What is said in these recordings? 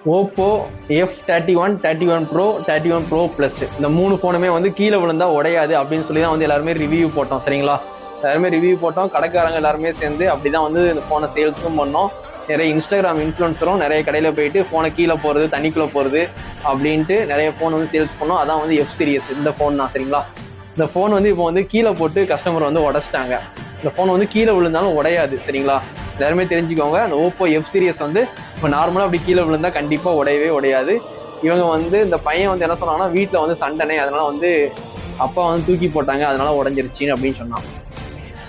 Oppo F31, 31 bro, 31 bro plus இந்த 3 ஃபோனுமே வந்து கீழே விழுந்தா உடையாது அப்படின்னு சொல்லி தான் வந்து எல்லாருமே ரிவ்யூ போட்டோம். சரிங்களா, எல்லாருமே ரிவ்யூ போட்டோம். கடைக்காரங்க எல்லாருமே சேர்ந்து அப்படிதான் வந்து இந்த ஃபோனை சேல்ஸும் பண்ணோம். நிறைய இன்ஸ்டாகிராம் இன்ஃப்ளூன்சரும் நிறைய கடையில் போயிட்டு ஃபோனை கீழே போகிறது, தண்ணிக்குள்ளே போகிறது அப்படின்ட்டு நிறைய ஃபோன் வந்து சேல்ஸ் பண்ணோம். அதான் வந்து F சீரிஸ் இந்த ஃபோன் தான். சரிங்களா, இந்த ஃபோன் வந்து இப்போ வந்து கீழே போட்டு கஸ்டமர் வந்து உடச்சிட்டாங்க. இந்த ஃபோன் வந்து கீழே விழுந்தாலும் உடையாது. சரிங்களா, எல்லாருமே தெரிஞ்சுக்கோங்க. அந்த ஓப்போ F சீரிஸ் வந்து இப்போ நார்மலாக அப்படி கீழே விழுந்தா கண்டிப்பாக உடையவே உடையாது. இவங்க வந்து இந்த பையன் வந்து என்ன சொன்னாங்கன்னா, வீட்டில் வந்து சண்டனை, அதனால வந்து அப்பா வந்து தூக்கி போட்டாங்க, அதனால உடஞ்சிருச்சின்னு அப்படின்னு சொன்னான்.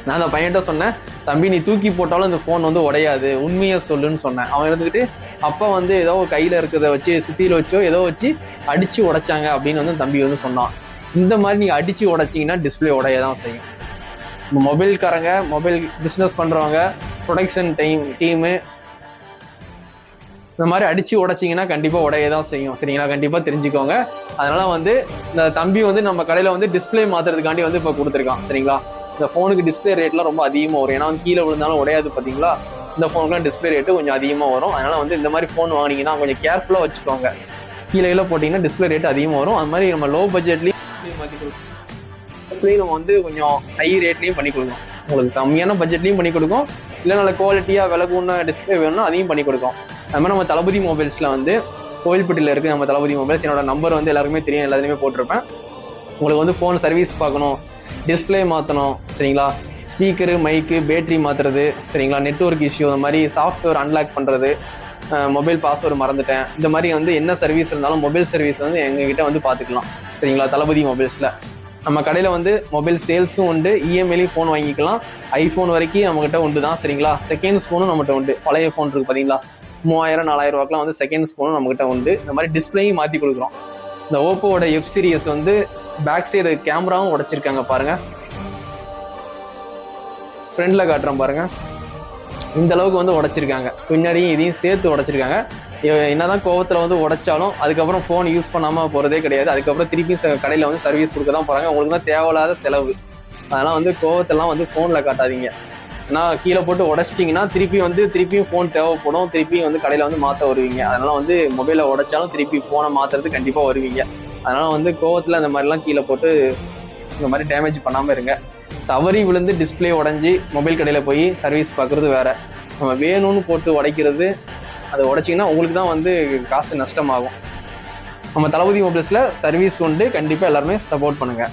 நான் அந்த பையன்கிட்ட சொன்னேன், தம்பி நீ தூக்கி போட்டாலும் இந்த ஃபோன் வந்து உடையாது, உண்மையை சொல்லுன்னு சொன்னேன். அவன் இருந்துக்கிட்டு அப்பா வந்து ஏதோ கையில் இருக்கிறத வச்சு சுத்தியில் வச்சோ ஏதோ வச்சு அடிச்சு உடைச்சாங்க அப்படின்னு வந்து தம்பி வந்து சொன்னான். இந்த மாதிரி நீங்கள் அடிச்சு உடைச்சிங்கன்னா டிஸ்பிளே உடைய தான் செய்யும். மொபைல்காரங்க, மொபைல் பிஸ்னஸ் பண்ணுறவங்க, ப்ரொடக்ஷன் டீமு இந்த மாதிரி அடிச்சு உடைச்சிங்கன்னா கண்டிப்பாக உடைய தான் செய்யும். சரிங்களா, கண்டிப்பாக தெரிஞ்சுக்கோங்க. அதனால வந்து இந்த தம்பி வந்து நம்ம கடையில் வந்து டிஸ்பிளே மாற்றுறதுக்காண்டி வந்து இப்போ கொடுத்துருக்கான். சரிங்களா, இந்த ஃபோனுக்கு டிஸ்பிளே ரேட்லாம் ரொம்ப அதிகமாக வரும். ஏன்னா வந்து கீழே விழுந்தாலும் உடையாது. பார்த்தீங்களா, இந்த ஃபோனுக்குலாம் டிஸ்பிளே ரேட்டு கொஞ்சம் அதிகமாக வரும். அதனால் வந்து இந்த மாதிரி ஃபோன் வாங்கினீங்கன்னா கொஞ்சம் கேர்ஃபுல்லாக வச்சுக்கோங்க. கீழே போட்டிங்கன்னா டிஸ்பிளே ரேட் அதிகமாக வரும். அது மாதிரி நம்ம லோ பட்ஜெட்லேயும் மாற்றி கொடுக்கும், நம்ம வந்து கொஞ்சம் ஹை ரேட்லேயும் பண்ணி கொடுக்கும். உங்களுக்கு கம்மியான பட்ஜெட்லேயும் பண்ணி கொடுக்கும், இல்லை நல்ல குவாலிட்டியாக விலை கூடின டிஸ்பிளே வேணும்னா அதையும் பண்ணி கொடுக்கும். அது மாதிரி நம்ம தளபதி மொபைல்ஸில் வந்து கோயில்பட்டியில் இருக்குது நம்ம தளபதி மொபைல்ஸ். என்னோட நம்பர் வந்து எல்லாருக்குமே தெரியும், எல்லாத்துலேயுமே போட்டிருப்பேன். உங்களுக்கு வந்து ஃபோன் சர்வீஸ் பார்க்கணும், டிஸ்பிளே மாற்றணும், சரிங்களா, ஸ்பீக்கரு, மைக்கு, பேட்ரி மாற்றுறது, சரிங்களா, நெட்வொர்க் இஷ்யூ, அந்த மாதிரி சாஃப்ட்வேர் அன்லாக் பண்ணுறது, மொபைல் பாஸ்வேர்டு மறந்துட்டேன், இந்த மாதிரி வந்து என்ன சர்வீஸ் இருந்தாலும் மொபைல் சர்வீஸ் வந்து எங்ககிட்ட வந்து பார்த்துக்கலாம். சரிங்களா, தளபதி மொபைல்ஸில் நம்ம கடையில் வந்து மொபைல் சேல்ஸும் உண்டு, இஎம்ஐலையும் ஃபோன் வாங்கிக்கலாம். ஐஃபோன் வரைக்கும் நம்மகிட்ட உண்டு தான். சரிங்களா, செகண்ட்ஸ் ஃபோனும் நம்மகிட்ட உண்டு. பழைய ஃபோன் இருக்குது பார்த்தீங்களா, 3000, 4000 ரூபாய்க்குலாம் வந்து செகண்ட்ஸ் ஃபோனும் நம்மகிட்ட உண்டு. இந்த மாதிரி டிஸ்பிளேயும் மாற்றி கொடுக்குறோம். இந்த ஓப்போவோட F சீரிஸ் வந்து பேக் சைடு கேமராவும் உடைச்சிருக்காங்க பாருங்க. ஃப்ரண்ட்ல காட்டுறேன் பாருங்க, இந்த அளவுக்கு வந்து உடைச்சிருக்காங்க. பின்னாடியும் இதையும் சேர்த்து உடைச்சிருக்காங்க. என்னதான் கோவத்தில் வந்து உடைச்சாலும் அதுக்கப்புறம் ஃபோன் யூஸ் பண்ணாமல் போகிறதே கிடையாது. அதுக்கப்புறம் திருப்பி கடையில் வந்து சர்வீஸ் கொடுக்க தான் போகிறாங்க. உங்களுக்கு தான் தேவையில்லாத செலவு. அதெல்லாம் வந்து கோவத்தெல்லாம் வந்து ஃபோனில் காட்டாதீங்க. ஏன்னா கீழே போட்டு உடைச்சிட்டிங்கன்னா திருப்பியும் ஃபோன் தேவைப்படும். திருப்பியும் வந்து கடையில் வந்து மாற்ற வருவீங்க. அதனால் வந்து மொபைலை உடைச்சாலும் திருப்பி ஃபோனை மாற்றுறது கண்டிப்பாக வருவீங்க. அதனால் வந்து கோவத்தில் இந்த மாதிரிலாம் கீழே போட்டு இந்த மாதிரி டேமேஜ் பண்ணாமல் இருங்க. தவறி விழுந்து டிஸ்பிளே உடஞ்சி மொபைல் கடையில் போய் சர்வீஸ் பார்க்குறது வேறு. நம்ம வேணும்னு போட்டு உடைக்கிறது, அதை உடைச்சிங்கன்னா உங்களுக்கு தான் வந்து காசு நஷ்டமாகும். நம்ம தளபதி மொபைல்ஸில் சர்வீஸ் உண்டு. கண்டிப்பாக எல்லாருமே சப்போர்ட் பண்ணுங்கள்.